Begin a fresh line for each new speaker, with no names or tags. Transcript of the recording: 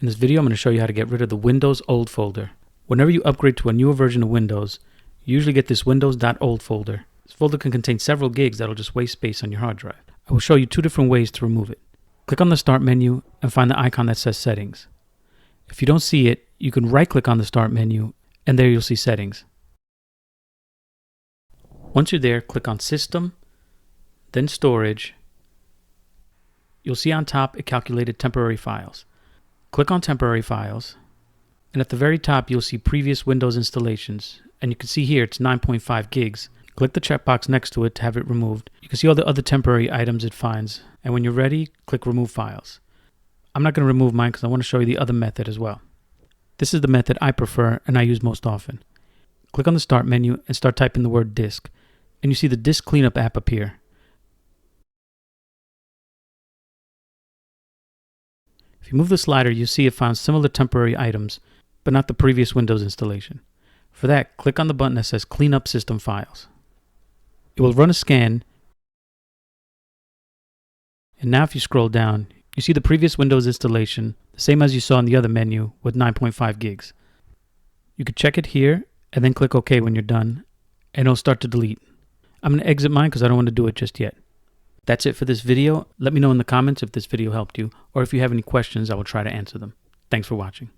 In this video, I'm going to show you how to get rid of the Windows.old folder. Whenever you upgrade to a newer version of Windows, you usually get this Windows.old folder. This folder can contain several gigs that'll just waste space on your hard drive. I will show you two different ways to remove it. Click on the Start menu and find the icon that says Settings. If you don't see it, you can right-click on the Start menu and there you'll see Settings. Once you're there, click on System, then Storage. You'll see on top it calculated temporary files. Click on Temporary Files, and at the very top you'll see Previous Windows Installations, and you can see here it's 9.5 gigs. Click the checkbox next to it to have it removed. You can see all the other temporary items it finds, and when you're ready, click Remove Files. I'm not going to remove mine because I want to show you the other method as well. This is the method I prefer and I use most often. Click on the Start menu and start typing the word disk, and you see the Disk Cleanup app appear. If you move the slider, you see it found similar temporary items, but not the previous Windows installation. For that, click on the button that says Clean Up System Files. It will run a scan, and now if you scroll down, you see the previous Windows installation, the same as you saw in the other menu with 9.5 gigs. You could check it here, and then click OK when you're done, and it'll start to delete. I'm going to exit mine because I don't want to do it just yet. That's it for this video. Let me know in the comments if this video helped you, or if you have any questions, I will try to answer them. Thanks for watching.